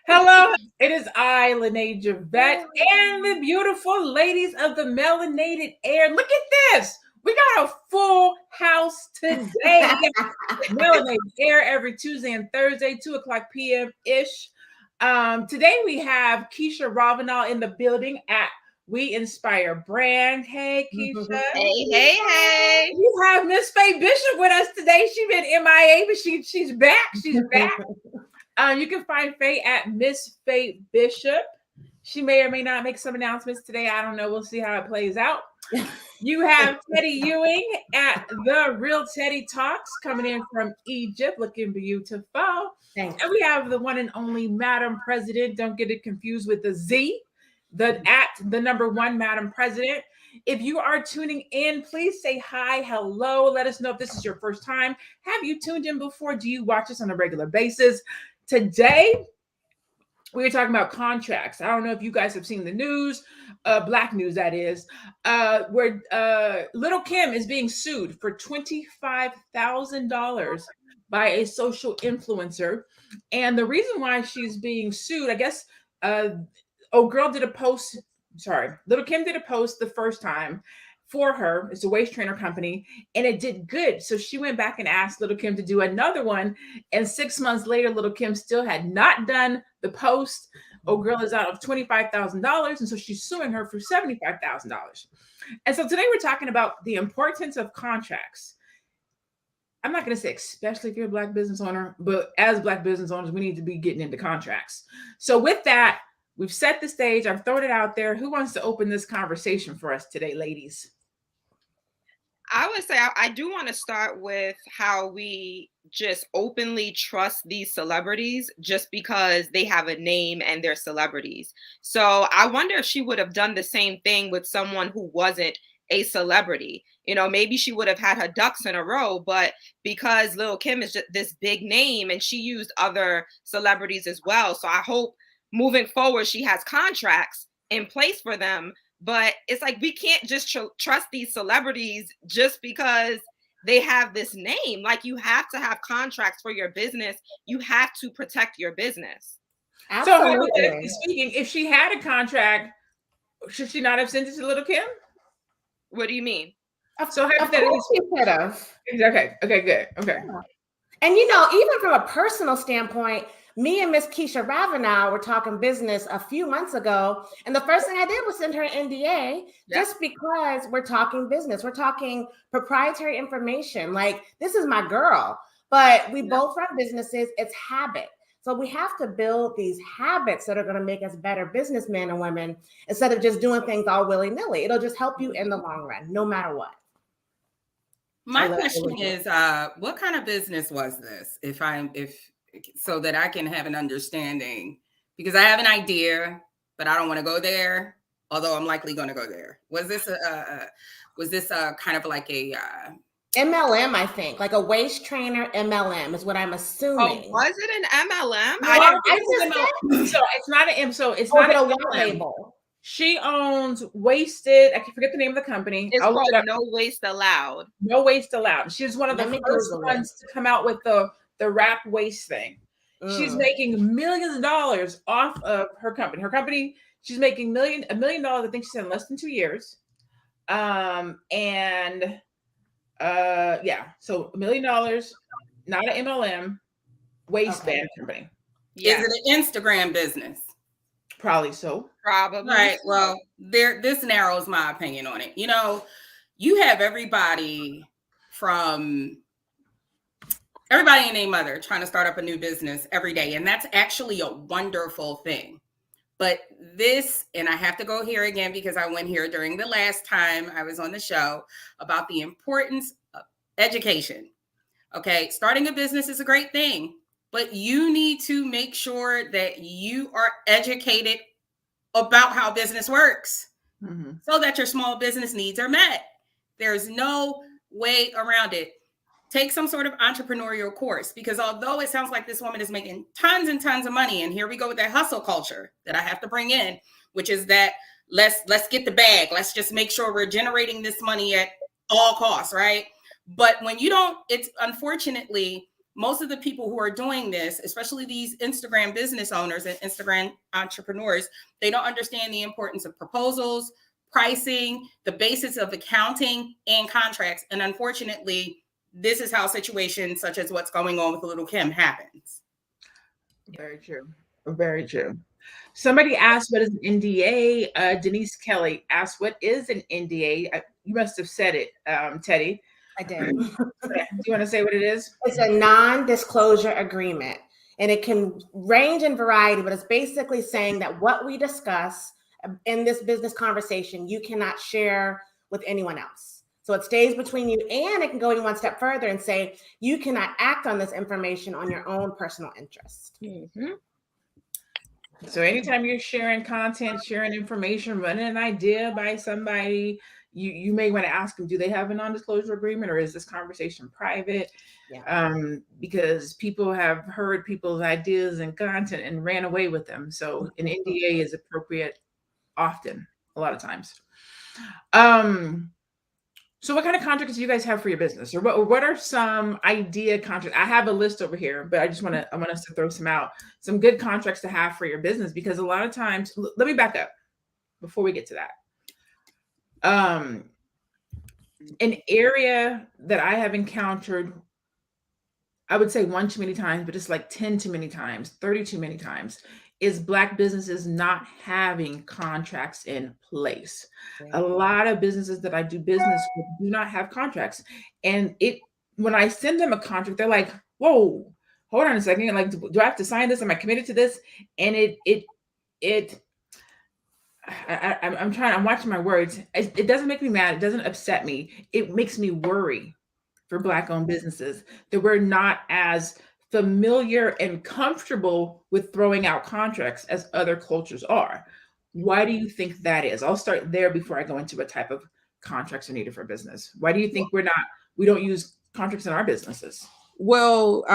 Hello, it is I, LaNée Javet, and the beautiful ladies of the Melanated Air. Look at this. We got a full house today. We got Melanated Air every Tuesday and Thursday, 2 o'clock p.m.-ish. Today we have Keisha Ravenell in the building at We Inspire Brand. Hey, Keisha. Hey. You have Miss Faye Bishop with us today. She's been MIA, but she's back. She's back. You can find Faye at Miss Faye Bishop. She may or may not make some announcements today. I don't know. We'll see how it plays out. You have Teddy Ewing at The Real Teddy Talks coming in from Egypt, looking beautiful. Thanks. And we have the one and only Madam President. Don't get it confused with the Z. The number one Madam President. If you are tuning in, please say hi, hello. Let us know if this is your first time. Have you tuned in before? Do you watch us on a regular basis? Today, we're talking about contracts. I don't know if you guys have seen the news, Black news that is, where Little Kim is being sued for $25,000 by a social influencer. And the reason why she's being sued, I guess, Little Kim did a post the first time for her. It's a waist trainer company, and it did good. So she went back and asked Little Kim to do another one. And 6 months later, Little Kim still had not done the post. Girl is out of $25,000. And so she's suing her for $75,000. And so today we're talking about the importance of contracts. I'm not going to say especially if you're a Black business owner, but as Black business owners, we need to be getting into contracts. So with that, we've set the stage. I've thrown it out there. Who wants to open this conversation for us today, ladies? I would say I do want to start with how we just openly trust these celebrities just because they have a name and they're celebrities. So I wonder if she would have done the same thing with someone who wasn't a celebrity. You know, maybe she would have had her ducks in a row, but because Lil' Kim is just this big name and she used other celebrities as well. So I hope moving forward, she has contracts in place for them. But it's like we can't just trust these celebrities just because they have this name. Like, you have to have contracts for your business. You have to protect your business. Absolutely. So hypothetically speaking, if she had a contract, should she not have sent it to Little Kim? What do you mean? So hypothetically, she could have. Okay, good. Okay. And you know, even from a personal standpoint, me and Miss Keisha Ravenell were talking business a few months ago, and the first thing I did was send her an NDA just because we're talking business. We're talking proprietary information. Like, this is my girl, but we both run businesses. It's habit. So we have to build these habits that are going to make us better businessmen and women instead of just doing things all willy-nilly. It'll just help you in the long run, no matter what. My question is, what kind of business was this? So that I can have an understanding, because I have an idea, but I don't want to go there, although I'm likely going to go there. Was this kind of like a MLM? I think like a waist trainer MLM is what I'm assuming. Oh, was it an MLM? So it's not an M. So it's not a white label. She owns Wasted. I can forget the name of the company. It's called No Waste Allowed. No Waste Allowed. She's one of the first ones to come out with the wrap waist thing. She's making millions of dollars off of her company. Her company, she's making $1 million. I think she said in less than 2 years. So $1 million, not an MLM, waistband company. Is it an Instagram business? Probably so. Probably. Right. Well, this narrows my opinion on it. You know, you have everybody and their mother trying to start up a new business every day. And that's actually a wonderful thing. But this, and I have to go here again because I went here during the last time I was on the show about the importance of education. Okay. Starting a business is a great thing, but you need to make sure that you are educated about how business works so that your small business needs are met. There's no way around it. Take some sort of entrepreneurial course, because although it sounds like this woman is making tons and tons of money, and here we go with that hustle culture that I have to bring in, which is that let's get the bag. Let's just make sure we're generating this money at all costs, right? But when you don't, it's unfortunately most of the people who are doing this, especially these Instagram business owners and Instagram entrepreneurs, they don't understand the importance of proposals, pricing, the basics of accounting and contracts. And unfortunately, this is how situations such as what's going on with Little Kim happens. Very true. Very true. Somebody asked, what is an NDA? Denise Kelly asked, what is an NDA? You must have said it, Teddy. I did. Do you want to say what it is? It's a non-disclosure agreement, and it can range in variety, but it's basically saying that what we discuss in this business conversation, you cannot share with anyone else. So it stays between you, and it can go even one step further and say you cannot act on this information on your own personal interest. Mm-hmm. So anytime you're sharing content, sharing information, running an idea by somebody, you may want to ask them, do they have a non-disclosure agreement, or is this conversation private? Yeah. Because people have heard people's ideas and content and ran away with them. So an NDA is appropriate often, a lot of times. So what kind of contracts do you guys have for your business, or what are some idea contracts? I have a list over here, but I want us to throw some out, some good contracts to have for your business, because a lot of times, let me back up before we get to that. An area that I have encountered, I would say one too many times, but it's like 10 too many times, 30 too many times, is Black businesses not having contracts in place. A lot of businesses that I do business with do not have contracts. And when I send them a contract, they're like, whoa, hold on a second. Like, do I have to sign this? Am I committed to this? And I'm watching my words. It doesn't make me mad. It doesn't upset me. It makes me worry for Black owned businesses that we're not as familiar and comfortable with throwing out contracts as other cultures are. Why do you think that is? I'll start there before I go into what type of contracts are needed for business. Why do you think we don't use contracts in our businesses? Well,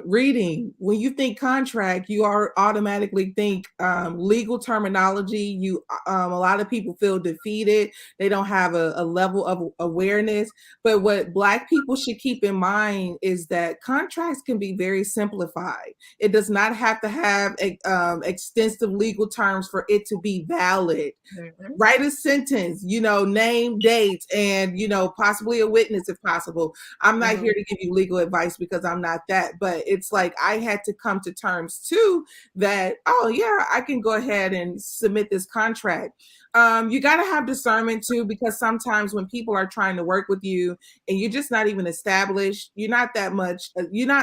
reading, when you think contract, you automatically think legal terminology. A lot of people feel defeated. They don't have a level of awareness. But what Black people should keep in mind is that contracts can be very simplified. It does not have to have extensive legal terms for it to be valid. Mm-hmm. Write a sentence, name, dates, and, possibly a witness if possible. I'm not here to give you legal advice because I'm not that, but it's like I had to come to terms too that, oh yeah, I can go ahead and submit this contract. You got to have discernment too, because sometimes when people are trying to work with you and you're just not even established, you're not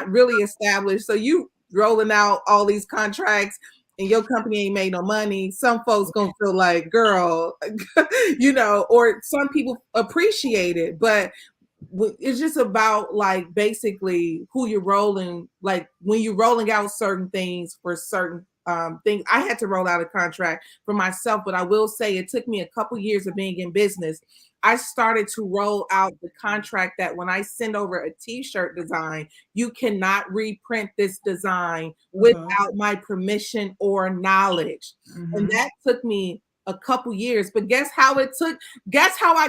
really established. So you rolling out all these contracts and your company ain't made no money. Some folks gonna feel like, girl, or some people appreciate it, but it's just about like basically who you're rolling, like when you're rolling out certain things for certain things. I had to roll out a contract for myself, but I will say it took me a couple years of being in business. I started to roll out the contract that when I send over a t-shirt design, you cannot reprint this design without my permission or knowledge. Mm-hmm. And that took me a couple years, but guess how I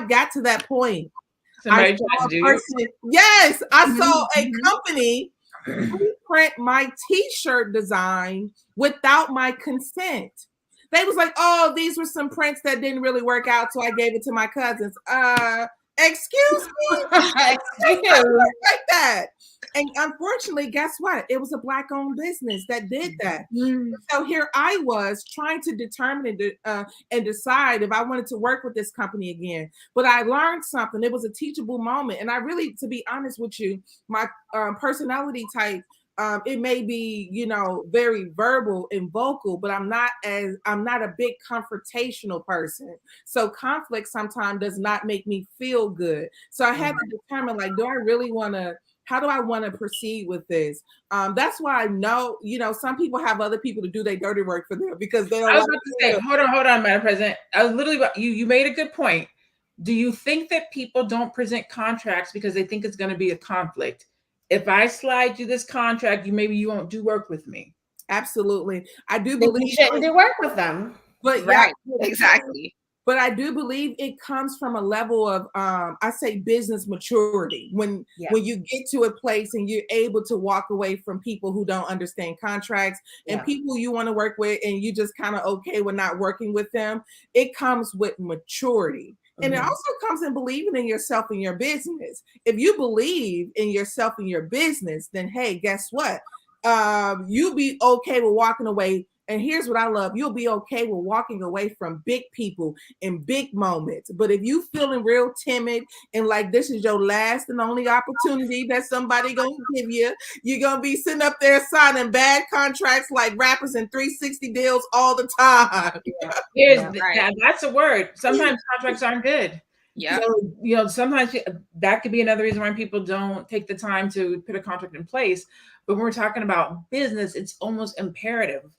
got to that point? I saw a company print my t-shirt design without my consent. They was like, oh, these were some prints that didn't really work out, so I gave it to my cousins. Excuse me? Like that. And unfortunately, guess what? It was a Black-owned business that did that. Mm. So here I was trying to determine and decide if I wanted to work with this company again. But I learned something. It was a teachable moment. And I really, to be honest with you, my personality type, it may be, very verbal and vocal, but I'm not a big confrontational person. So conflict sometimes does not make me feel good. So I had to determine, like, how do I want to proceed with this? That's why I know, some people have other people to do their dirty work for them because they don't. I was about to say, hold on, Madam President. I was literally, you made a good point. Do you think that people don't present contracts because they think it's going to be a conflict? If I slide you this contract, maybe you won't do work with me. Absolutely. I do believe you shouldn't do work with them. But right, exactly. but I do believe it comes from a level of I say business maturity. When you get to a place and you're able to walk away from people who don't understand contracts and people you want to work with, and you just kind of okay with not working with them, it comes with maturity. And it also comes in believing in yourself and your business. If you believe in yourself and your business, then hey, guess what? You'll be okay with walking away. And here's what I love. You'll be okay with walking away from big people in big moments. But if you feeling real timid and like this is your last and only opportunity that somebody gonna give you, you're gonna be sitting up there signing bad contracts like rappers in 360 deals all the time. That's a word. Sometimes contracts aren't good. Yeah. So, sometimes that could be another reason why people don't take the time to put a contract in place. But when we're talking about business, it's almost imperative.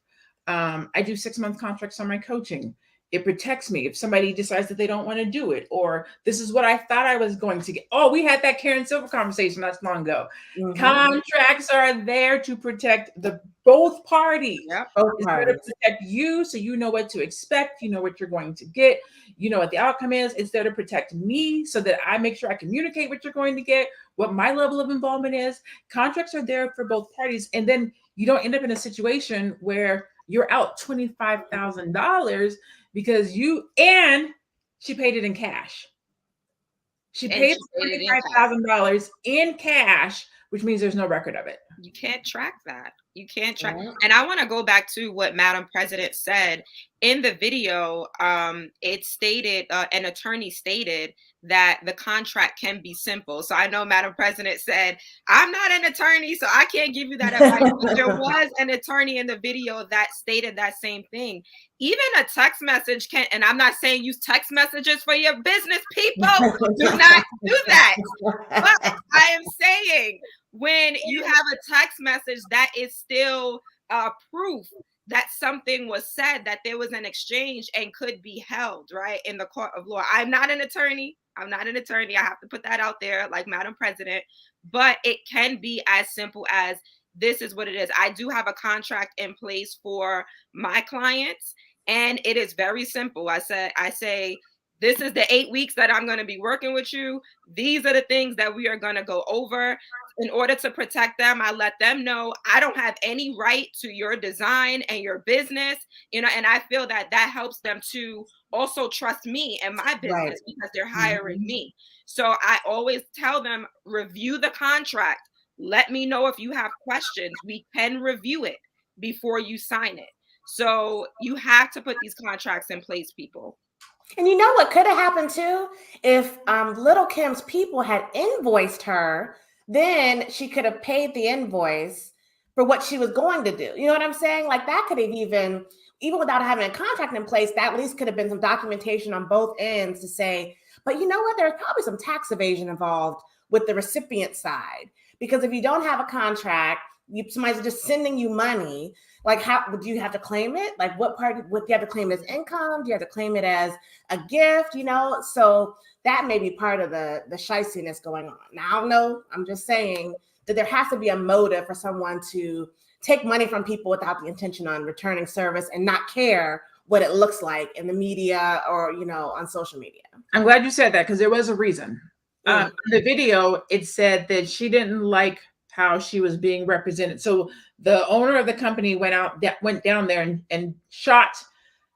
I do 6-month contracts on my coaching. It protects me if somebody decides that they don't want to do it, or this is what I thought I was going to get. Oh, we had that Karen Silver conversation not long ago. Contracts are there to protect both parties. It's there to protect you, so you know what to expect. You know what you're going to get. You know what the outcome is. It's there to protect me, so that I make sure I communicate what you're going to get, what my level of involvement is. Contracts are there for both parties, and then you don't end up in a situation where you're out $25,000 because she paid it in cash. She paid $25,000 in cash, which means there's no record of it. You can't track that. You can't track. And I want to go back to what Madam President said in the video. It stated, an attorney stated that the contract can be simple. So I know Madam President said, I'm not an attorney, so I can't give you that advice. But there was an attorney in the video that stated that same thing. Even a text message can, and I'm not saying use text messages for your business, people. Do not do that. But I am saying, when you have a text message, that is still proof that something was said, that there was an exchange and could be held, right, in the court of law. I'm not an attorney. I have to put that out there, like Madam President, but it can be as simple as this is what it is. I do have a contract in place for my clients, and it is very simple. I say, this is the 8 weeks that I'm going to be working with you. These are the things that we are going to go over. In order to protect them, I let them know I don't have any right to your design and your business, and I feel that helps them to also trust me and my business because they're hiring me. So I always tell them, review the contract. Let me know if you have questions. We can review it before you sign it. So you have to put these contracts in place, people. And you know what could have happened too? If Little Kim's people had invoiced her, then she could have paid the invoice for what she was going to do. You know what I'm saying? Like that could have even without having a contract in place, that at least could have been some documentation on both ends to say, but you know what? There's probably some tax evasion involved with the recipient side. Because if you don't have a contract, somebody's just sending you money. Like, how would you have to claim it? Like, what do you have to claim as income? Do you have to claim it as a gift? So that may be part of the shiestiness going on. Now, I don't know. I'm just saying that there has to be a motive for someone to take money from people without the intention on returning service and not care what it looks like in the media or, on social media. I'm glad you said that because there was a reason. In the video, it said that she didn't like how she was being represented. So the owner of the company went down there and shot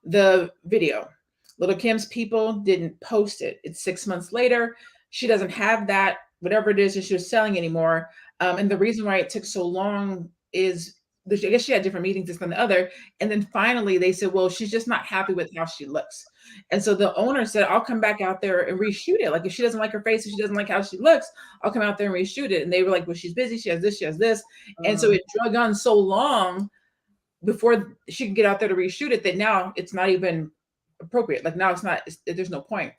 the video. Little Kim's people didn't post it. It's 6 months later. She doesn't have that, whatever it is that she was selling anymore. And the reason why it took so long is, I guess she had different meetings, this and the other. And then finally they said, well, she's just not happy with how she looks. And so the owner said, I'll come back out there and reshoot it. Like if she doesn't like her face, if she doesn't like how she looks, I'll come out there and reshoot it. And they were like, well, she's busy. She has this, she has this. And so it drug on so long before she could get out there to reshoot it that now it's not even appropriate. Like now there's no point.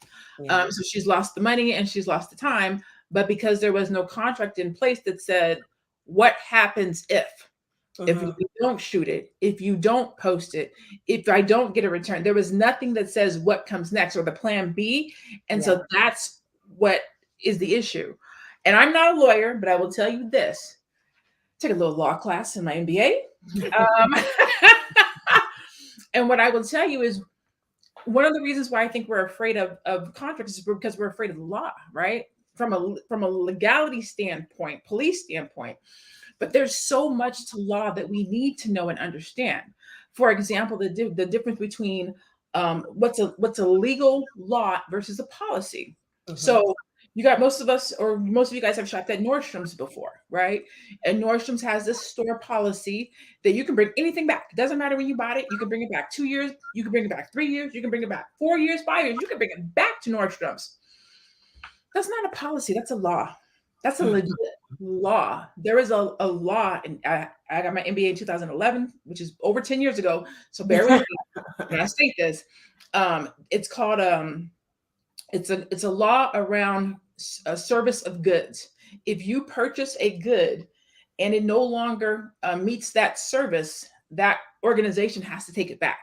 So she's lost the money and she's lost the time. But because there was no contract in place that said, what happens if you don't shoot it, if you don't post it, if I don't get a return, there was nothing that says what comes next or the plan B. And so that's what is the issue. And I'm not a lawyer, but I will tell you this. I took a little law class in my MBA. And what I will tell you is one of the reasons why I think we're afraid of contracts is because we're afraid of the law, right? From a legality standpoint, police standpoint. But there's so much to law that we need to know and understand. For example, the difference between what's a legal law versus a policy. So you got most of you guys have shopped at Nordstrom's before, right? And Nordstrom's has this store policy that you can bring anything back. It doesn't matter when you bought it. You can bring it back 2 years. You can bring it back 3 years. You can bring it back 4 years, 5 years. You can bring it back to Nordstrom's. That's not a policy. That's a law. That's a legit law. There is a law, and I got my MBA in 2011, which is over 10 years ago. So bear with me when I state this. It's called it's a law around a service of goods. If you purchase a good and it no longer meets that service, that organization has to take it back.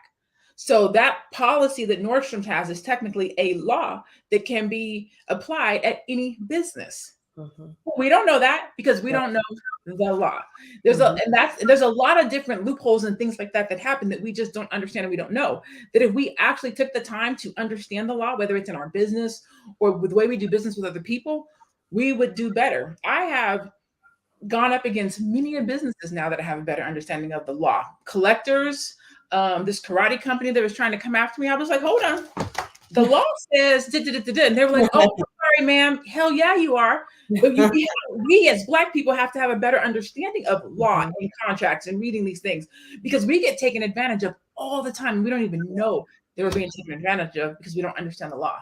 So that policy that Nordstrom has is technically a law that can be applied at any business. We don't know that because we don't know the law. There's a lot of different loopholes and things like that happen that we just don't understand and we don't know. That if we actually took the time to understand the law, whether it's in our business or with the way we do business with other people, we would do better. I have gone up against many businesses now that I have a better understanding of the law. Collectors, this karate company that was trying to come after me, I was like, hold on. The law says, and they were like, oh, sorry, ma'am. Hell yeah, you are. But we as Black people have to have a better understanding of law and contracts and reading these things because we get taken advantage of all the time. And we don't even know they were being taken advantage of because we don't understand the law.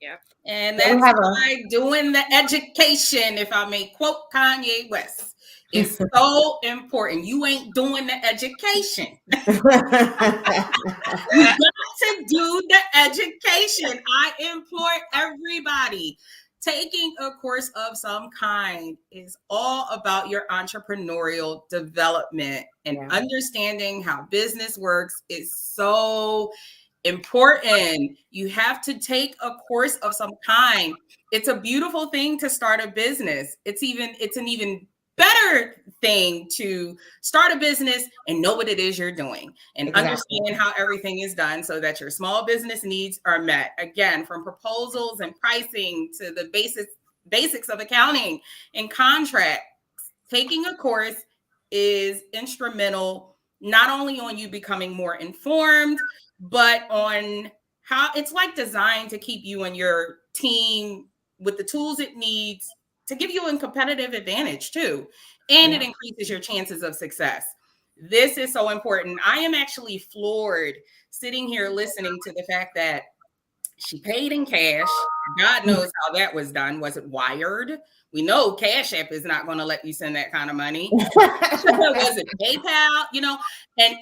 Yeah. And that's why doing the education, if I may quote Kanye West, is so important. You ain't doing the education. You got to do the education. I implore everybody. Taking a course of some kind is all about your entrepreneurial development, and understanding how business works is so important. You have to take a course of some kind. It's a beautiful thing to start a business. It's an even better thing to start a business and know what it is you're doing and understand how everything is done so that your small business needs are met. Again, from proposals and pricing to the basics of accounting and contracts. Taking a course is instrumental, not only on you becoming more informed, but on how it's like designed to keep you and your team with the tools it needs to give you a competitive advantage too. And it increases your chances of success. This is so important. I am actually floored sitting here listening to the fact that she paid in cash. God knows how that was done. Was it wired? We know Cash App is not going to let you send that kind of money. Was it PayPal? And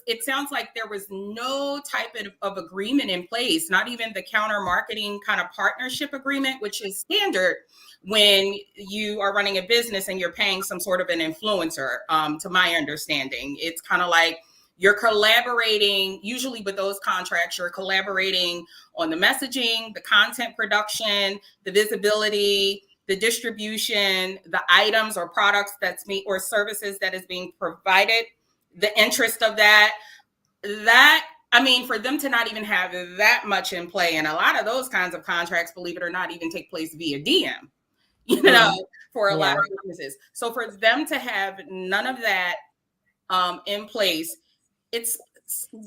it sounds like there was no type of agreement in place, not even the counter marketing kind of partnership agreement, which is standard when you are running a business and you're paying some sort of an influencer. To my understanding, it's kind of like you're collaborating, usually with those contracts, you're collaborating on the messaging, the content production, the visibility, the distribution, the items or products or services that is being provided, the interest of that, for them to not even have that much in play. And a lot of those kinds of contracts, believe it or not, even take place via DM, for a lot of businesses. So for them to have none of that in place, it's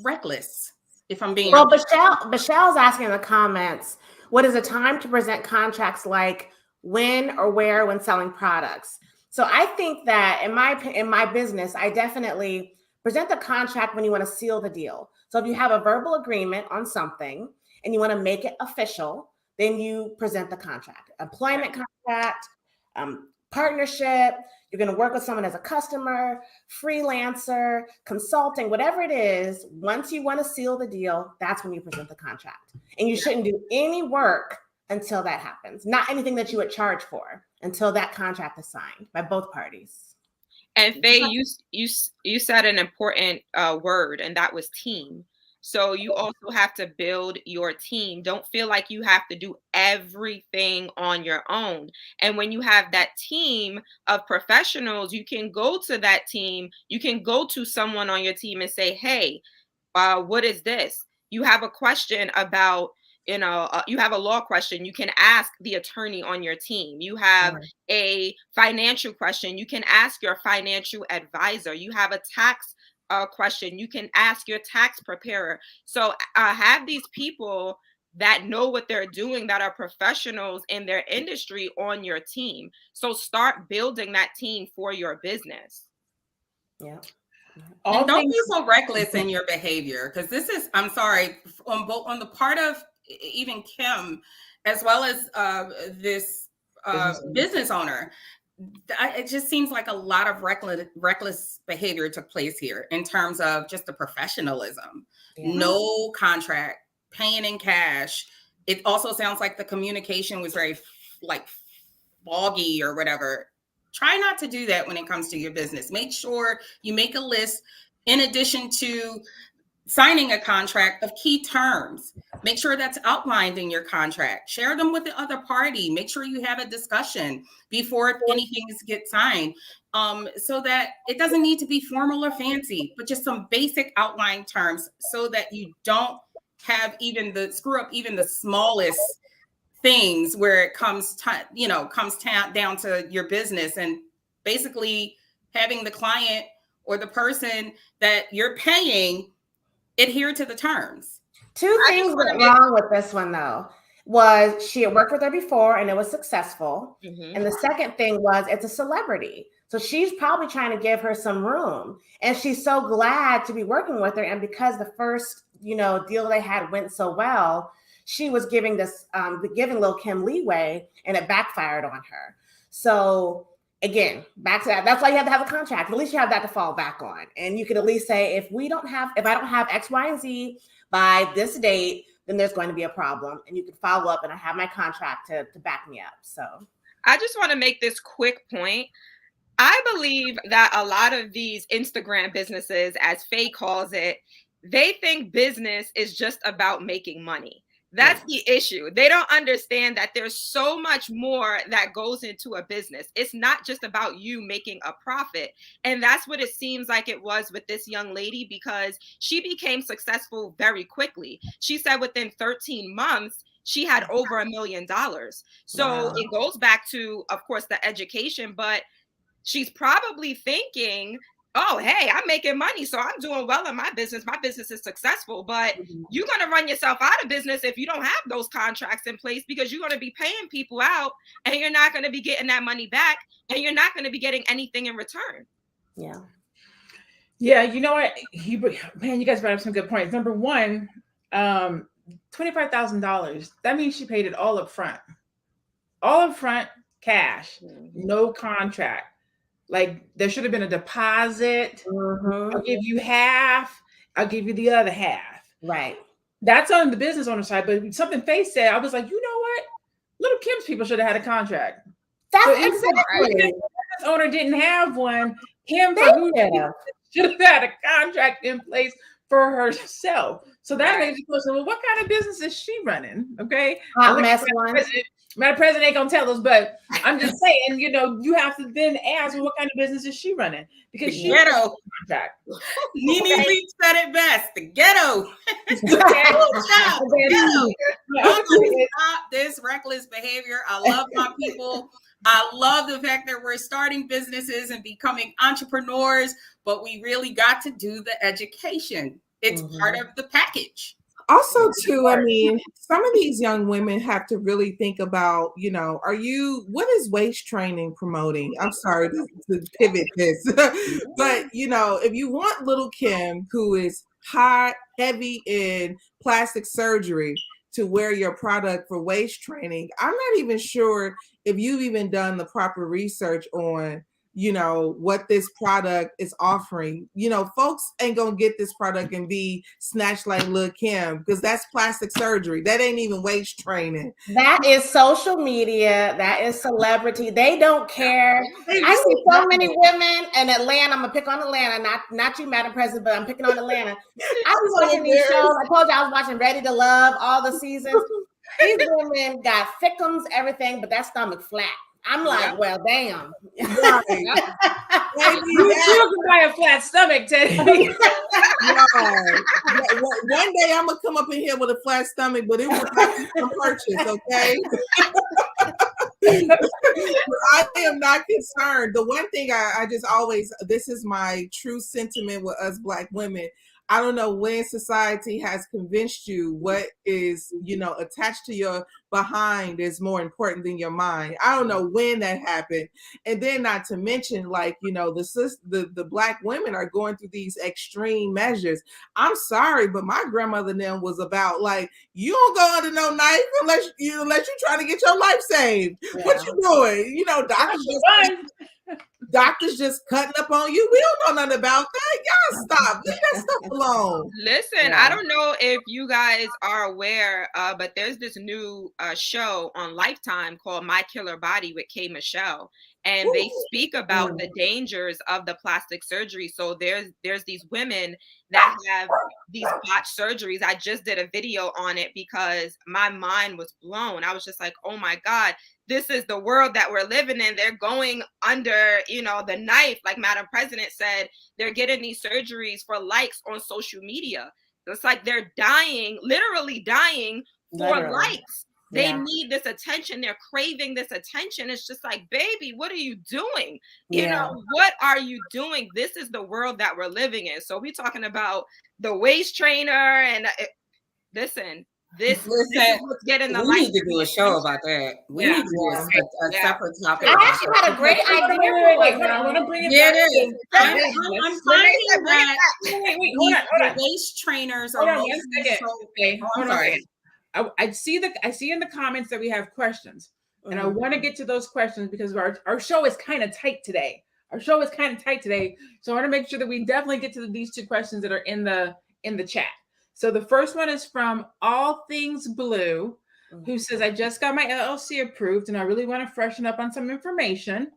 reckless. If I'm being Michelle's asking in the comments, what is a time to present contracts like when or where when selling products? So I think that in my business, I definitely present the contract when you want to seal the deal. So if you have a verbal agreement on something and you want to make it official, then you present the contract. Employment contract, partnership, you're going to work with someone as a customer, freelancer, consulting, whatever it is. Once you want to seal the deal, that's when you present the contract. And you shouldn't do any work until that happens. Not anything that you would charge for until that contract is signed by both parties. And Faye, you said an important word, and that was team. So you also have to build your team. Don't feel like you have to do everything on your own. And when you have that team of professionals, you can go to that team. You can go to someone on your team and say, hey, what is this? you have a question about, you have a law question, you can ask the attorney on your team. You have a financial question, you can ask your financial advisor. You have a tax question, you can ask your tax preparer. So have these people that know what they're doing, that are professionals in their industry on your team. So start building that team for your business. Yeah. And don't be so reckless in your behavior, because this is, I'm sorry, on the part of even Kim, as well as this business owner, it just seems like a lot of reckless behavior took place here in terms of just the professionalism. No contract, paying in cash. It also sounds like the communication was very like foggy or whatever. Try not to do that when it comes to your business. Make sure you make a list in addition to signing a contract of key terms. Make sure that's outlined in your contract. Share them with the other party. Make sure you have a discussion before anything gets signed, so that it doesn't need to be formal or fancy, but just some basic outline terms so that you don't have screw up even the smallest things where it comes down to your business, and basically having the client or the person that you're paying adhere to the terms. Two things went wrong with this one, though. Was she had worked with her before and it was successful. And the second thing was it's a celebrity. So she's probably trying to give her some room. And she's so glad to be working with her. And because the first, deal they had went so well, she was giving Lil' Kim leeway, and it backfired on her. So again, back to that. That's why you have to have a contract. At least you have that to fall back on. And you could at least say, if I don't have X, Y, and Z by this date, then there's going to be a problem. And you can follow up, and I have my contract to back me up. So I just want to make this quick point. I believe that a lot of these Instagram businesses, as Faye calls it, they think business is just about making money. That's the issue. They don't understand that there's so much more that goes into a business. It's not just about you making a profit. And that's what it seems like it was with this young lady, because she became successful very quickly. She said within 13 months, she had over $1 million. So it goes back to, of course, the education, but she's probably thinking, oh, hey, I'm making money, so I'm doing well in my business. My business is successful, but you're going to run yourself out of business if you don't have those contracts in place, because you're going to be paying people out and you're not going to be getting that money back, and you're not going to be getting anything in return. Yeah. Yeah. You know what? Man, you guys brought up some good points. Number one, $25,000. That means she paid it all up front. All up front, cash, no contract. Like, there should have been a deposit. I'll give you half. I'll give you the other half. Right. That's on the business owner side. But something Faye said, I was like, you know what? Little Kim's people should have had a contract. That's exactly. The business owner didn't have one. Kim should have had a contract in place for herself. So that makes you question, well, what kind of business is she running? Okay. Hot mess one. Madam President ain't gonna tell us, but I'm just saying, you have to then ask, well, what kind of business is she running? Because she ghetto contract. Nene Leach said it best. The ghetto. Stop this reckless behavior. I love my people. I love the fact that we're starting businesses and becoming entrepreneurs, but we really got to do the education. It's part of the package. Also, too, I mean, some of these young women have to really think about, what is waist training promoting? I'm sorry to pivot this, but, if you want little Kim, who is hot, heavy in plastic surgery, to wear your product for waist training, I'm not even sure if you've even done the proper research on what this product is offering. Folks ain't gonna get this product and be snatched like Lil' Kim, because that's plastic surgery. That ain't even waist training. That is social media. That is celebrity. They don't care. I see so many women in Atlanta. I'm gonna pick on Atlanta, not you, Madam President, but I'm picking on Atlanta. I was watching these shows. I told you I was watching Ready to Love all the seasons. These women got thickums, everything, but that stomach flat. I'm like, well, damn. Right. Maybe You can buy a flat stomach, Teddy. right. One day I'm gonna come up in here with a flat stomach, but it will not be some purchase, okay? I am not concerned. The one thing I just always, this is my true sentiment with us Black women. I don't know when society has convinced you what is, attached to your behind is more important than your mind. I don't know when that happened. And then not to mention, like, the Black women are going through these extreme measures. I'm sorry, but my grandmother then was about like, you don't go under no knife unless you're trying to get your life saved. Yeah. What you doing? Doctors just cutting up on you. We don't know nothing about that. Y'all stop. Leave that stuff alone. Listen, I don't know if you guys are aware, but there's this new show on Lifetime called My Killer Body with K. Michelle. And they speak about the dangers of the plastic surgery. So there's these women that have these botched surgeries. I just did a video on it because my mind was blown. I was just like, oh my God, this is the world that we're living in. They're going under, the knife. Like Madam President said, they're getting these surgeries for likes on social media. It's like they're dying, literally dying for likes. They need this attention. They're craving this attention. It's just like, baby, what are you doing? What are you doing? This is the world that we're living in. So we're talking about the waist trainer and listen, this is what's getting the light. We need to do a show about that. We need to do a separate topic. I actually had a great idea. I want to bring it back. It is. I'm finding that the waist trainers are hold on. I see in the comments that we have questions, and I want to get to those questions because our show is kind of tight today. So I want to make sure that we definitely get to these two questions that are in the chat. So the first one is from All Things Blue, who says, I just got my LLC approved and I really want to freshen up on some information.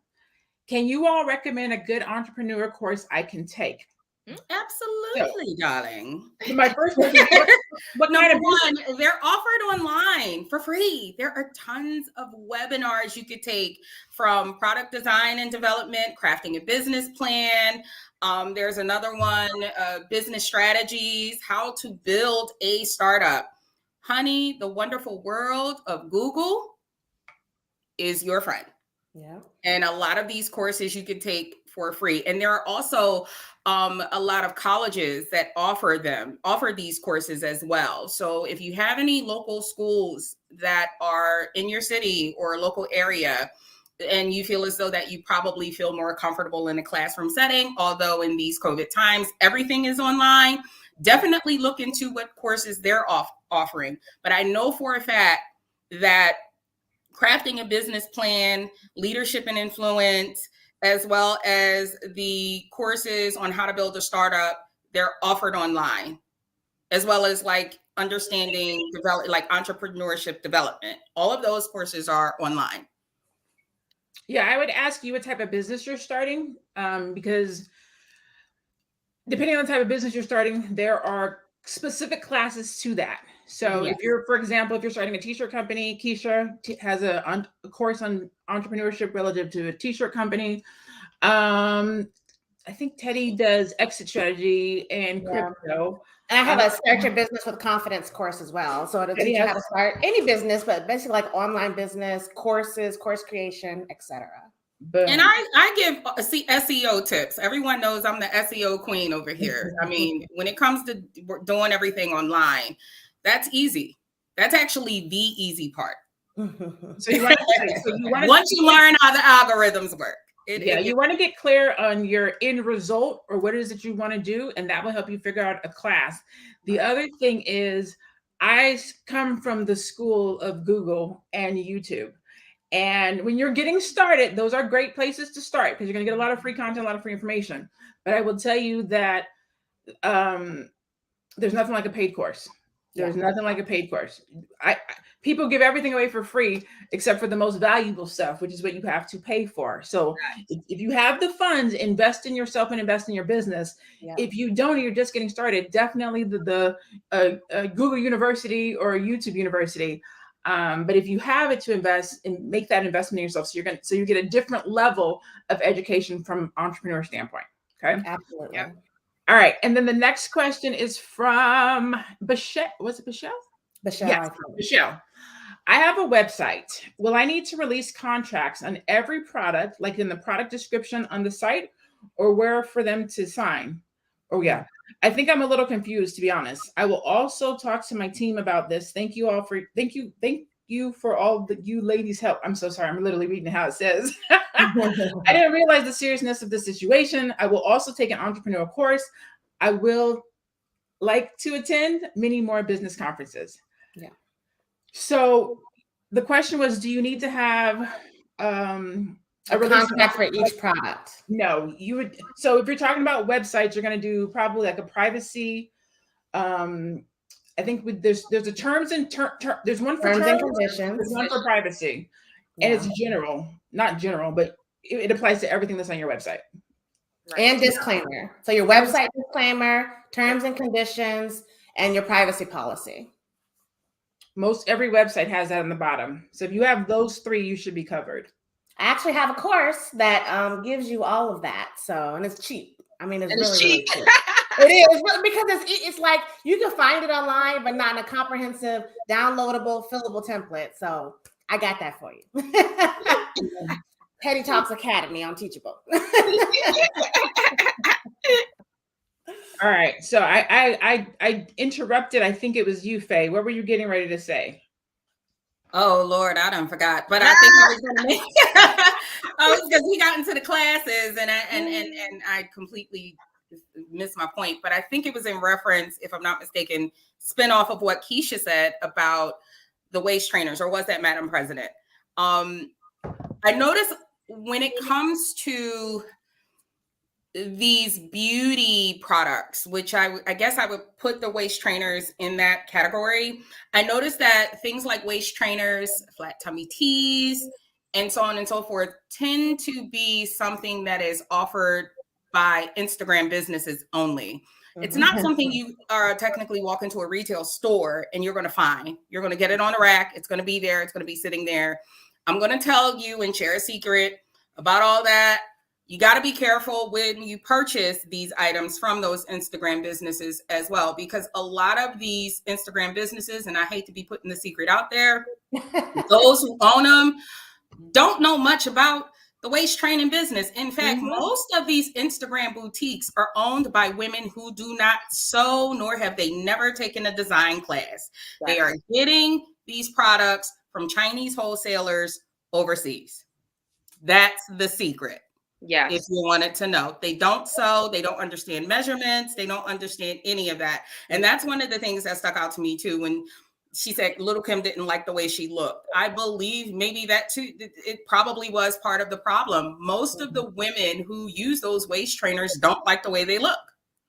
Can you all recommend a good entrepreneur course I can take? Absolutely, darling. My first question is, what kind of one, they're offered online for free. There are tons of webinars you could take, from product design and development, crafting a business plan. There's another one, business strategies, how to build a startup. Honey, the wonderful world of Google is your friend. Yeah. And a lot of these courses you can take for free. And there are also a lot of colleges that offer these courses as well. So if you have any local schools that are in your city or local area, and you feel as though that you probably feel more comfortable in a classroom setting, although in these COVID times, everything is online, definitely look into what courses they're offering. But I know for a fact that crafting a business plan, leadership and influence, as well as the courses on how to build a startup, they're offered online, as well as like understanding, like entrepreneurship development. All of those courses are online. Yeah, I would ask you what type of business you're starting, because depending on the type of business you're starting, there are specific classes to that. So if you're, for example, if you're starting a t-shirt company, Keisha has a course on entrepreneurship relative to a t-shirt company. I think Teddy does exit strategy and crypto. And I have a Start Your Business with Confidence course as well. So it'll teach you how to start any business, but basically like online business, courses, course creation, etc. And I give SEO tips. Everyone knows I'm the SEO queen over here. I mean, when it comes to doing everything online, that's easy. That's actually the easy part. So you want once you learn how the algorithms work. You want to get clear on your end result or what it is that you want to do, and that will help you figure out a class. The other thing is, I come from the school of Google and YouTube. And when you're getting started, those are great places to start because you're going to get a lot of free content, a lot of free information. But I will tell you that there's nothing like a paid course. There's nothing like a paid course. People give everything away for free except for the most valuable stuff, which is what you have to pay for. So if you have the funds, invest in yourself and invest in your business. If you don't, you're just getting started, definitely the Google University or YouTube University. But if you have it to invest and make that investment in yourself, so you get a different level of education from entrepreneur standpoint. Okay. Absolutely. Yep. All right. And then the next question is from Michelle. Was it Michelle? Michelle, Yes, Michelle. I have a website. Will I need to release contracts on every product, like in the product description on the site, or where for them to sign? Oh, yeah. I think I'm a little confused, to be honest. I will also talk to my team about this. Thank you for all the you ladies' help. I'm so sorry. I'm literally reading how it says. I didn't realize the seriousness of the situation. I will also take an entrepreneur course. I will like to attend many more business conferences. Yeah. So the question was, do you need to have a contract for each product? No, you would. So if you're talking about websites, you're going to do probably like a privacy. I think there's a terms and there's one for terms and conditions. There's one for privacy, and it's general, not general, but it applies to everything that's on your website. Right. And disclaimer. So your website disclaimer, terms and conditions, and your privacy policy. Every website has that on the bottom. So if you have those three, you should be covered. I actually have a course that gives you all of that. So, and it's cheap. I mean, it's really cheap. It is because it's like you can find it online, but not in a comprehensive, downloadable, fillable template. So I got that for you. Petty Talks Academy on Teachable. All right. So I interrupted. I think it was you, Faye. What were you getting ready to say? Oh Lord, I done forgot. But I think I was gonna make because we got into the classes and I completely missed my point. But I think it was in reference, if I'm not mistaken, spin off of what Keisha said about the waist trainers, or was that Madam President? I noticed when it comes to these beauty products, which I guess I would put the waist trainers in that category. I noticed that things like waist trainers, flat tummy tees, and so on and so forth tend to be something that is offered by Instagram businesses only. It's not something you technically walk into a retail store and you're going to find. You're going to get it on a rack. It's going to be there. It's going to be sitting there. I'm going to tell you and share a secret about all that. You got to be careful when you purchase these items from those Instagram businesses as well, because a lot of these Instagram businesses, and I hate to be putting the secret out there, those who own them don't know much about the waist training business. In fact, most of these Instagram boutiques are owned by women who do not sew, nor have they never taken a design class. Right. They are getting these products from Chinese wholesalers overseas. That's the secret. Yes. If you wanted to know, they don't sew, they don't understand measurements, they don't understand any of that. And that's one of the things that stuck out to me too, when she said Little Kim didn't like the way she looked. I believe maybe that too, it probably was part of the problem. Most of the women who use those waist trainers don't like the way they look.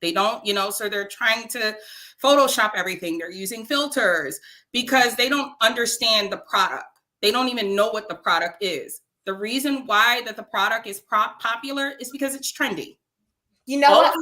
They don't, so they're trying to Photoshop everything. They're using filters because they don't understand the product. They don't even know what the product is. The reason why that the product is popular is because it's trendy. You know what?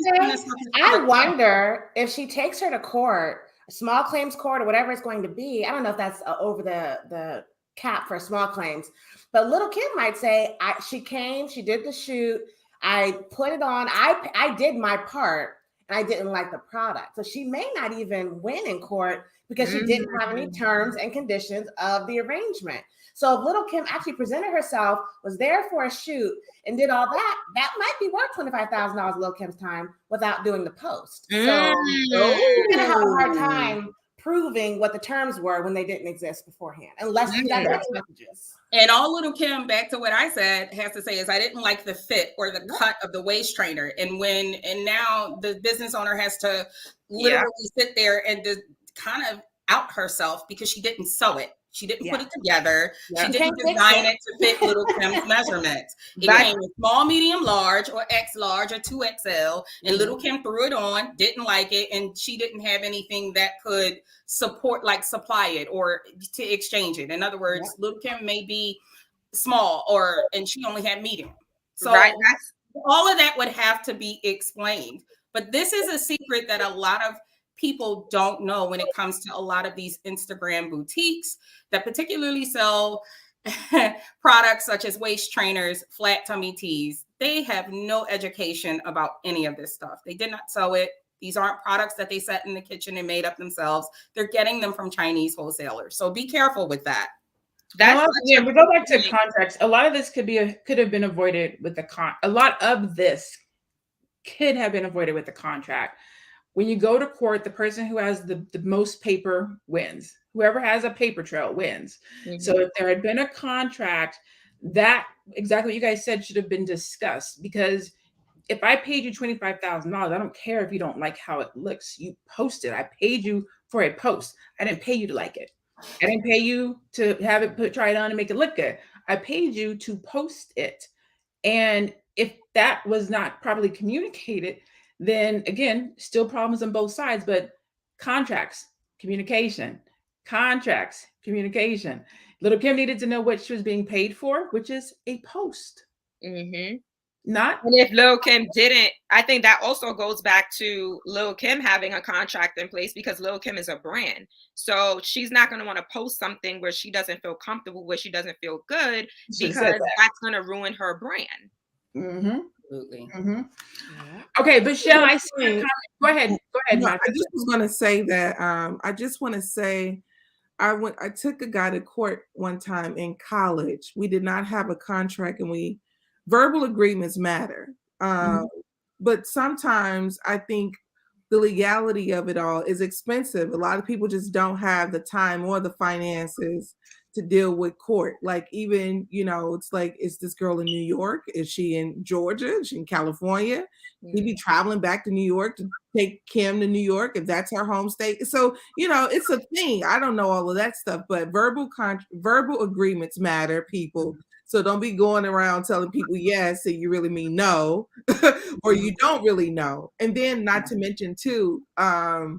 I wonder if she takes her to court, small claims court or whatever it's going to be. I don't know if that's over the cap for small claims, but Little Kim might say, she came, she did the shoot, I put it on, I did my part, and I didn't like the product. So she may not even win in court because she didn't have any terms and conditions of the arrangement. So if Little Kim actually presented herself, was there for a shoot, and did all that, that might be worth $25,000 Little Kim's time without doing the post. So you're going to have a hard time proving what the terms were when they didn't exist beforehand, unless you got text messages. And all Little Kim, back to what I said, has to say is I didn't like the fit or the cut of the waist trainer. And now the business owner has to literally sit there and just kind of out herself because she didn't sew it. She didn't put it together. She didn't design it to fit Little Kim's measurements. It came in small, medium, large, or X large, or 2XL. And Little Kim threw it on, didn't like it, and she didn't have anything that could supply it or to exchange it. In other words, Little Kim may be small and she only had medium. So all of that would have to be explained. But this is a secret that a lot of people don't know when it comes to a lot of these Instagram boutiques that particularly sell products such as waist trainers, flat tummy tees. They have no education about any of this stuff. They did not sew it. These aren't products that they set in the kitchen and made up themselves. They're getting them from Chinese wholesalers. So be careful with that. Yeah, we go back to contracts. A lot of this could have been avoided with a lot of this could have been avoided with the contract. When you go to court, the person who has the most paper wins. Whoever has a paper trail wins. Mm-hmm. So if there had been a contract, that exactly what you guys said should have been discussed. Because if I paid you $25,000, I don't care if you don't like how it looks. You post it. I paid you for a post. I didn't pay you to like it. I didn't pay you to have it try it on and make it look good. I paid you to post it. And if that was not properly communicated, then again, still problems on both sides, but contracts, communication. Little Kim needed to know what she was being paid for, which is a post. Mm-hmm. Not. And if Lil Kim didn't, I think that also goes back to Lil Kim having a contract in place, because Lil Kim is a brand. So she's not going to want to post something where she doesn't feel comfortable, where she doesn't feel good, because that's going to ruin her brand. Mm-hmm. Absolutely. Mm-hmm. Okay, Michelle, I see. Go ahead. No, I just was going to say that. I just want to say, I took a guy to court one time in college. We did not have a contract, and verbal agreements matter. But sometimes I think the legality of it all is expensive. A lot of people just don't have the time or the finances to deal with court. Like, even, it's like, is this girl in New York? Is she in Georgia? Is she in California? He'd be traveling back to New York to take Kim to New York if that's her home state. So, it's a thing. I don't know all of that stuff, but verbal agreements matter, people. So don't be going around telling people yes and you really mean no, or you don't really know. And then, not to mention too, that's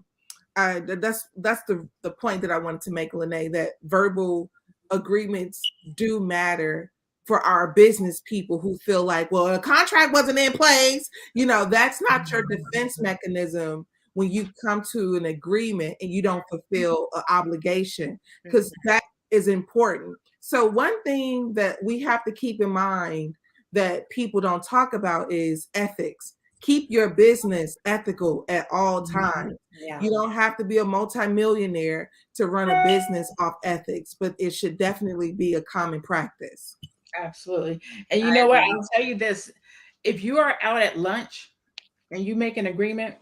the point that I wanted to make, LaNée, that verbal agreements do matter for our business people who feel like, well, a contract wasn't in place. That's not your defense mechanism when you come to an agreement and you don't fulfill an obligation, because that is important. So one thing that we have to keep in mind that people don't talk about is ethics. Keep your business ethical at all times. Yeah. You don't have to be a multimillionaire to run a business off ethics, but it should definitely be a common practice. Absolutely. And you know what? I'll tell you this. If you are out at lunch and you make an agreement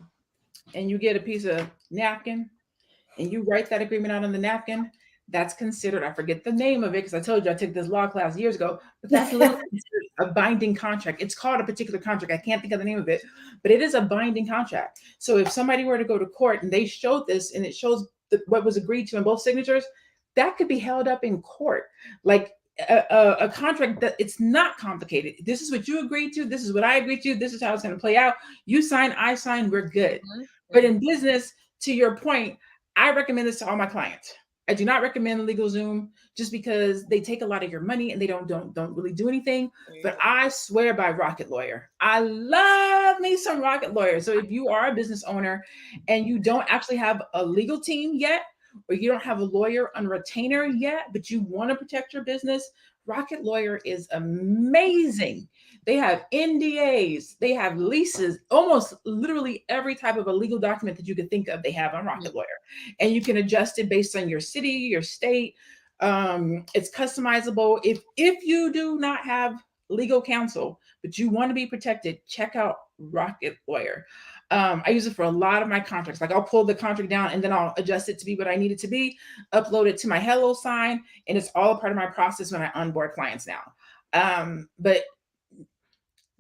and you get a piece of napkin and you write that agreement out on the napkin, that's considered, I forget the name of it because I told you I took this law class years ago, but that's literally a binding contract. It's called a particular contract. I can't think of the name of it, but it is a binding contract. So if somebody were to go to court and they showed this and it shows what was agreed to in both signatures, that could be held up in court. Like a contract that it's not complicated. This is what you agreed to. This is what I agreed to. This is how it's going to play out. You sign, I sign, we're good. Mm-hmm. But in business, to your point, I recommend this to all my clients. I do not recommend LegalZoom just because they take a lot of your money and they don't really do anything. But I swear by Rocket Lawyer. I love me some Rocket Lawyer. So if you are a business owner and you don't actually have a legal team yet, or you don't have a lawyer on retainer yet, but you want to protect your business, Rocket Lawyer is amazing. They have NDAs, they have leases, almost literally every type of a legal document that you could think of, they have on Rocket Lawyer. And you can adjust it based on your city, your state. It's customizable. If you do not have legal counsel, but you want to be protected, check out Rocket Lawyer. I use it for a lot of my contracts. Like, I'll pull the contract down and then I'll adjust it to be what I need it to be, upload it to my Hello sign, and it's all a part of my process when I onboard clients now. But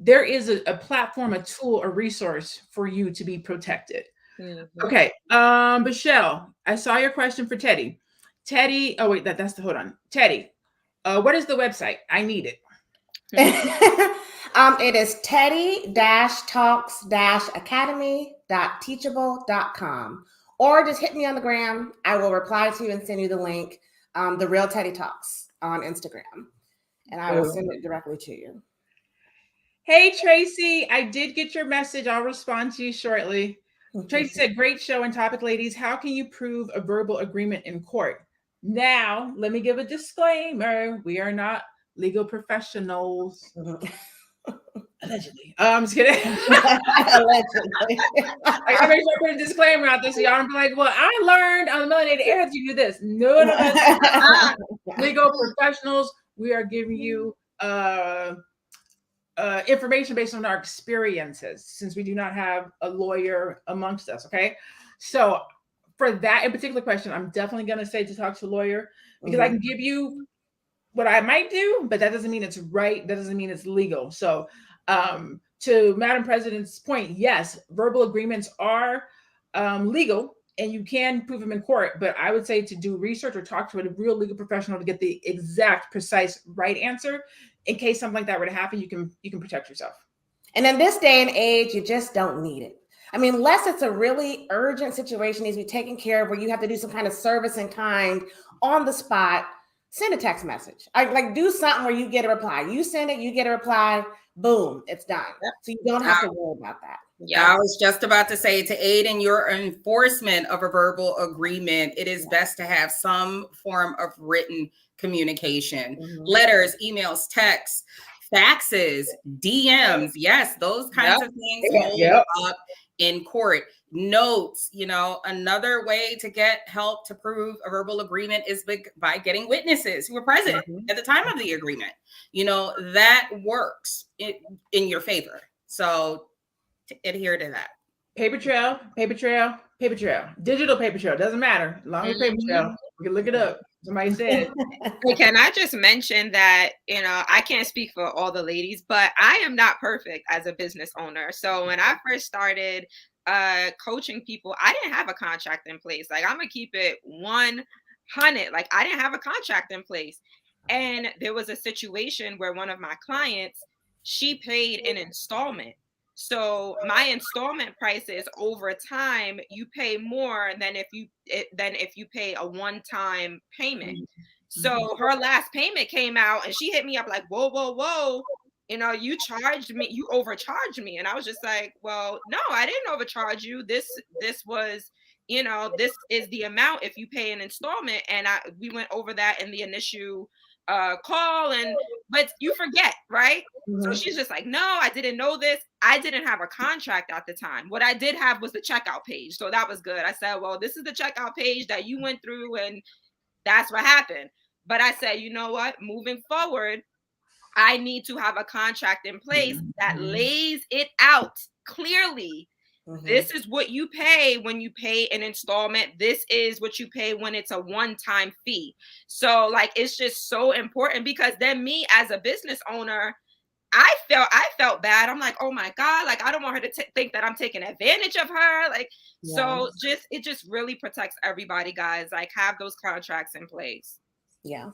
there is a platform, a tool, a resource for you to be protected. Mm-hmm. Okay. Michelle, I saw your question for Teddy. Teddy, oh wait, hold on. Teddy, what is the website? I need it. It is teddy-talks-academy.teachable.com, or just hit me on the gram. I will reply to you and send you the link. The Real Teddy Talks on Instagram, and I will send it directly to you. Hey, Tracy, I did get your message. I'll respond to you shortly. Tracy said, great show and topic, ladies. How can you prove a verbal agreement in court? Now, let me give a disclaimer. We are not legal professionals. Allegedly. I'm just kidding. Allegedly. I gotta make sure I put a disclaimer out there so y'all don't be like, well, I learned on the Melanated Air that you do this. No, legal professionals. We are giving you information based on our experiences, since we do not have a lawyer amongst us. Okay. So for that in particular question, I'm definitely going to say to talk to a lawyer, because I can give you what I might do, but that doesn't mean it's right. That doesn't mean it's legal. So to Madam President's point, yes, verbal agreements are legal and you can prove them in court, but I would say to do research or talk to a real legal professional to get the exact, precise, right answer. In case something like that were to happen, you can protect yourself. And in this day and age, you just don't need it. I mean, unless it's a really urgent situation needs to be taken care of, where you have to do some kind of service in kind on the spot, send a text message. Like do something where you get a reply. You send it, you get a reply, boom, it's done. Yep. So you don't have to worry about that. Yeah, I was just about to say, to aid in your enforcement of a verbal agreement, it is best to have some form of written communication, letters, emails, texts, faxes, DMs. Yes, those kinds of things hold up in court. Notes, another way to get help to prove a verbal agreement is by getting witnesses who were present at the time of the agreement. That works in your favor. So adhere to that. Paper trail, digital paper trail, doesn't matter. Long as paper trail, we can look it up. Somebody said. Can I just mention that, I can't speak for all the ladies, but I am not perfect as a business owner. So when I first started coaching people, I didn't have a contract in place. Like, I'm gonna keep it 100. Like, I didn't have a contract in place. And there was a situation where one of my clients, she paid an installment. So my installment prices over time, you pay more than if you pay a one-time payment. So her last payment came out and she hit me up like, whoa, you charged me, you overcharged me. And I was just like, well, no, I didn't overcharge you. This was, this is the amount if you pay an installment. And we went over that in the initial call, but you forget, right? So she's just like, no, I didn't know this. I didn't have a contract at the time. What I did have was the checkout page. So that was good. I said, well, this is the checkout page that you went through and that's what happened. But I said, you know what? Moving forward, I need to have a contract in place that lays it out clearly. This is what you pay when you pay an installment. This is what you pay when it's a one-time fee. So like, it's just so important, because then me as a business owner, I felt bad. I'm like, oh my God, like, I don't want her to think that I'm taking advantage of her. Like, so it just really protects everybody, guys. Like, have those contracts in place. Yeah.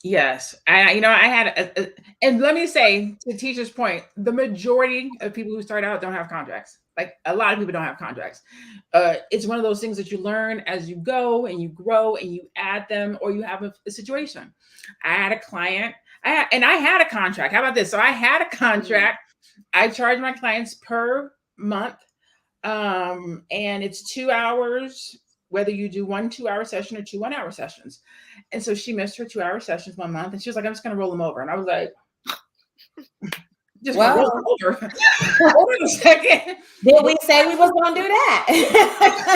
Yes. I had and let me say, to Tisha's point, the majority of people who start out don't have contracts. Like, a lot of people don't have contracts. It's one of those things that you learn as you go and you grow and you add them, or you have a situation. I had a client, I had a contract. How about this? So I had a contract. I charge my clients per month. And it's 2 hours, whether you do 1 2-hour session or 2 1-hour sessions. And so she missed her 2-hour sessions 1 month, and she was like, I'm just going to roll them over. And I was like, roll them over. Hold on a second. Did we say we was going to do that?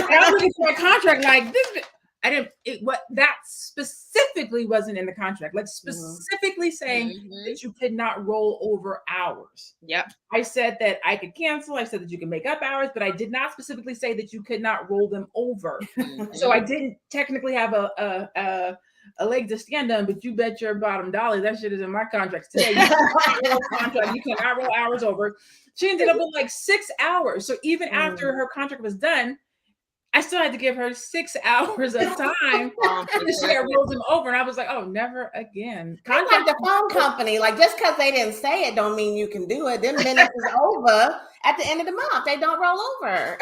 I was looking for a contract like this. That specifically wasn't in the contract, like specifically saying that you could not roll over hours. Yep. I said that I could cancel. I said that you can make up hours, but I did not specifically say that you could not roll them over. So I didn't technically have a leg to stand on, but you bet your bottom dollar that shit is in my contracts today. You cannot roll hours over. She ended up with like 6 hours. So even after her contract was done, I still had to give her 6 hours of time to share rolls them over. And I was like, oh, never again. Kind of like the phone company. Like, just because they didn't say it don't mean you can do it. Then minutes is over at the end of the month. They don't roll over.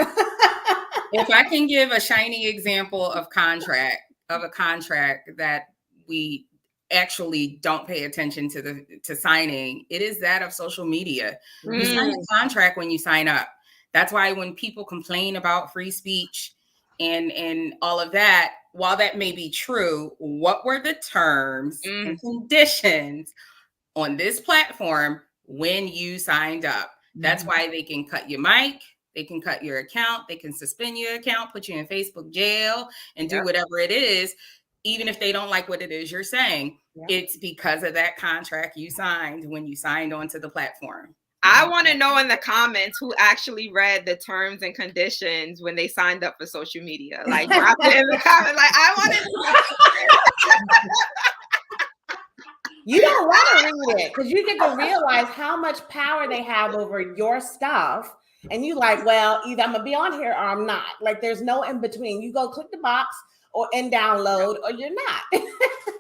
If I can give a shiny example of a contract that we actually don't pay attention to signing, it is that of social media. You sign a contract when you sign up. That's why when people complain about free speech and all of that, while that may be true, what were the terms and conditions on this platform when you signed up? That's why they can cut your mic, they can cut your account, they can suspend your account, put you in Facebook jail, and do whatever it is, even if they don't like what it is you're saying. It's because of that contract you signed when you signed onto the platform. I want to know in the comments who actually read the terms and conditions when they signed up for social media. Like, drop it in the comments. Like, I want to. You don't want to read it because you get to realize how much power they have over your stuff. And you like, well, either I'm going to be on here or I'm not. Like, there's no in between. You go click the box and download or you're not.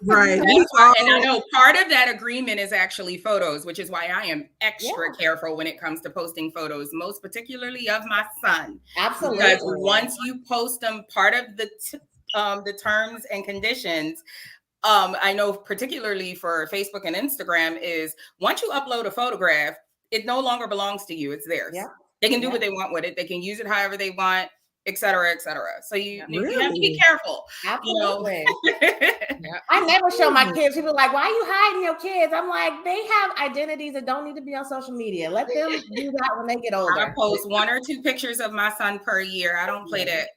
Right. And I know part of that agreement is actually photos, which is why I am extra careful when it comes to posting photos, most particularly of my son. Absolutely. Because once you post them, part of the terms and conditions, I know particularly for Facebook and Instagram, is once you upload a photograph, it no longer belongs to you. It's theirs. Yeah. They can do what they want with it. They can use it however they want, et cetera, et cetera. So you have to be careful. Absolutely. I never show my kids. People are like, why are you hiding your kids? I'm like, they have identities that don't need to be on social media. Let them do that when they get older. I post 1 or 2 pictures of my son per year. I don't play that.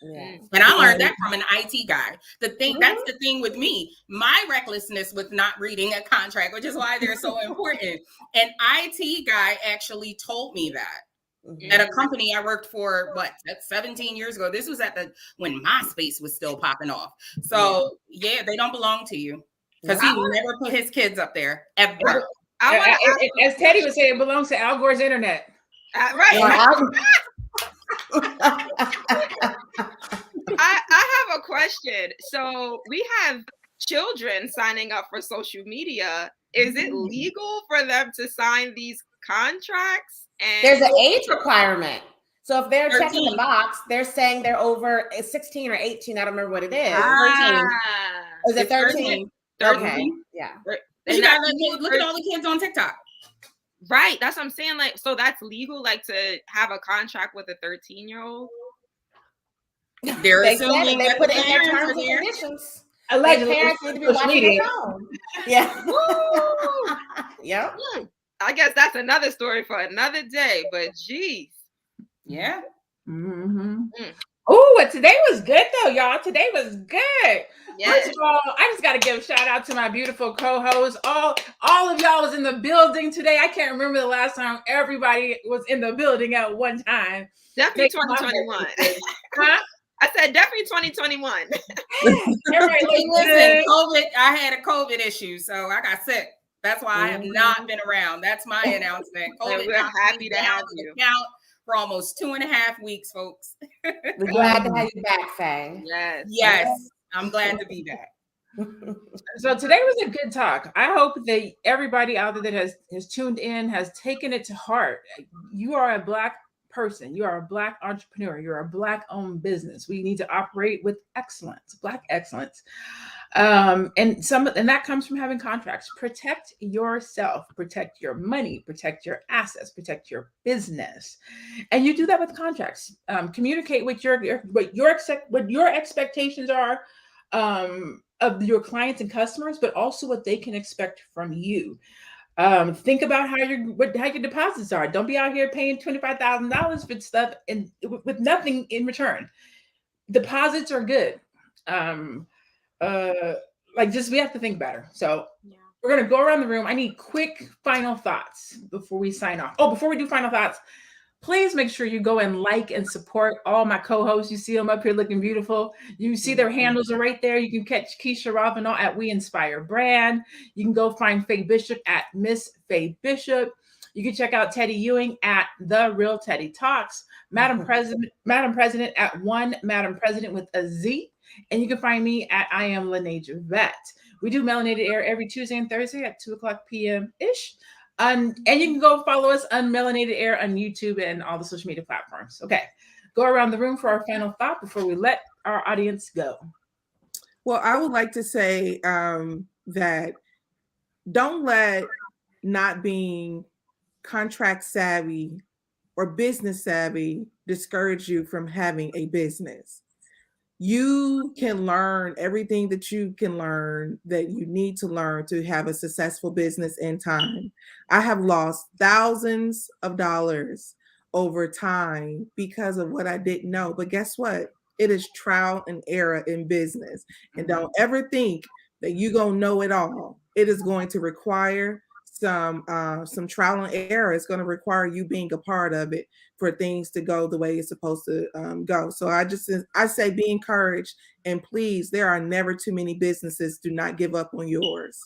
Yeah. And I learned that from an IT guy. That's the thing with me, my recklessness with not reading a contract, which is why they're so important. An IT guy actually told me that at a company I worked for, that's 17 years ago. This was when MySpace was still popping off. So they don't belong to you because he never put his kids up there ever. As Teddy would say, it belongs to Al Gore's internet. Right. I have a question. So we have children signing up for social media. Is it legal for them to sign these contracts? And there's an age requirement. So if they're 13. Checking the box, they're saying they're over 16 or 18. I don't remember what it is. 13. Is it 13? 13. Okay. Yeah. You gotta look at all the kids on TikTok. Right. That's what I'm saying. Like, so that's legal, like to have a contract with a 13-year-old. They're assuming they put it in their terms and conditions. Allegedly, parents need to be watching their phone. Yeah. Yeah. I guess that's another story for another day. But geez. Yeah. Oh, today was good though, y'all. Today was good. Yes. First of all, I just got to give a shout out to my beautiful co-hosts. All of y'all was in the building today. I can't remember the last time everybody was in the building at one time. Definitely 2021. Huh? I said definitely 2021. Listen, COVID. I had a COVID issue, so I got sick. That's why I have not been around. That's my announcement. COVID. We're happy to have you. For almost 2.5 weeks, folks. We're glad to have you back, Faye. Yes, I'm glad to be back. So today was a good talk. I hope that everybody out there that has tuned in has taken it to heart. You are a Black person. You are a Black entrepreneur. You're a Black-owned business. We need to operate with excellence, Black excellence. And that comes from having contracts. Protect yourself, protect your money, protect your assets, protect your business. And you do that with contracts. Communicate with what your expectations are of your clients and customers, but also what they can expect from you. Think about how your deposits are. Don't be out here paying $25,000 for stuff and with nothing in return. Deposits are good. We have to think better. So we're going to go around the room. I need quick final thoughts before we sign off. Oh, before we do final thoughts, please make sure you go and like and support all my co-hosts. You see them up here looking beautiful. You see their handles are right there. You can catch Keisha Ravenell at We Inspire Brand. You can go find Faye Bishop at Miss Faye Bishop. You can check out Teddy Ewing at The Real Teddy Talks. Madam President at One Madam President with a Z. And you can find me at I am LaNée Javet. We do Melanated Air every Tuesday and Thursday at 2:00 p.m.-ish. And you can go follow us on Melanated Air on YouTube and all the social media platforms. Okay, go around the room for our final thought before we let our audience go. Well, I would like to say that don't let not being contract savvy or business savvy discourage you from having a business. You can learn everything that you can learn that you need to learn to have a successful business in time. I have lost thousands of dollars over time because of what I didn't know. But guess what? It is trial and error in business. And don't ever think that you're going to know it all. It is going to require some trial and error. It's going to require you being a part of it for things to go the way it's supposed to go. So I say be encouraged, and please, there are never too many businesses. Do not give up on yours.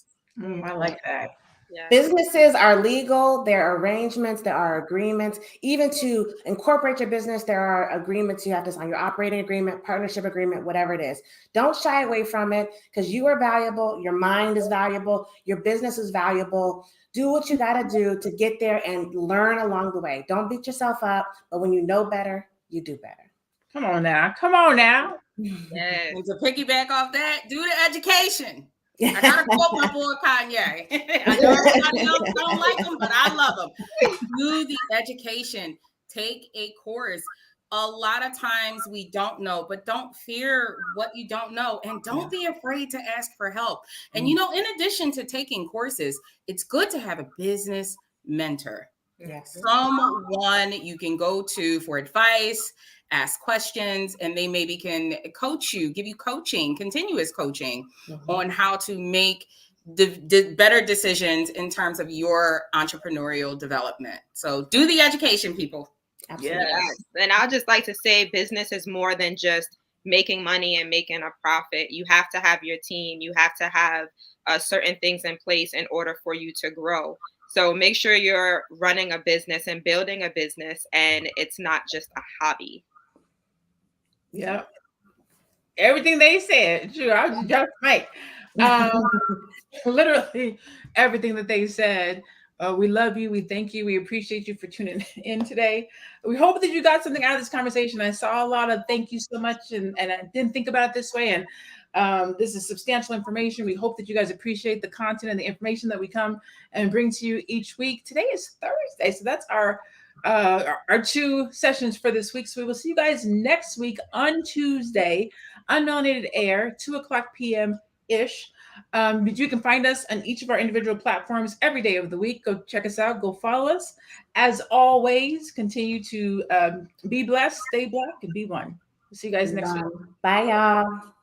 I like that. Yeah. Businesses are legal. There are arrangements. There are agreements. Even to incorporate your business, there are agreements you have to sign, your operating agreement, partnership agreement, whatever it is. Don't shy away from it, because you are valuable. Your mind is valuable. Your business is valuable. Do what you got to do to get there and learn along the way. Don't beat yourself up, but when you know better, you do better. Come on now. Come on now. Yes. And to piggyback off that, do the education. I gotta quote my boy Kanye. I know everybody else don't like him, but I love him. Do the education. Take a course. A lot of times we don't know, but don't fear what you don't know, and don't be afraid to ask for help. And in addition to taking courses, it's good to have a business mentor. Yes. Someone you can go to for advice, ask questions, and they maybe can coach you, give you coaching, continuous coaching on how to make the better decisions in terms of your entrepreneurial development. So do the education, people. Absolutely. Yes. And I'd just like to say business is more than just making money and making a profit. You have to have your team. You have to have certain things in place in order for you to grow. So make sure you're running a business and building a business, and it's not just a hobby. Yep. Everything they said, true. I was just right. Literally everything that they said. We love you. We thank you. We appreciate you for tuning in today. We hope that you got something out of this conversation. I saw a lot of thank you so much, and I didn't think about it this way. And this is substantial information. We hope that you guys appreciate the content and the information that we come and bring to you each week. Today is Thursday, so that's our 2 sessions for this week. So we will see you guys next week on Tuesday, unmelanated air, 2:00 p.m. ish. But you can find us on each of our individual platforms every day of the week. Go check us out. Go follow us. As always, continue to be blessed, stay black, and be one. We'll see you guys next week. Bye, y'all.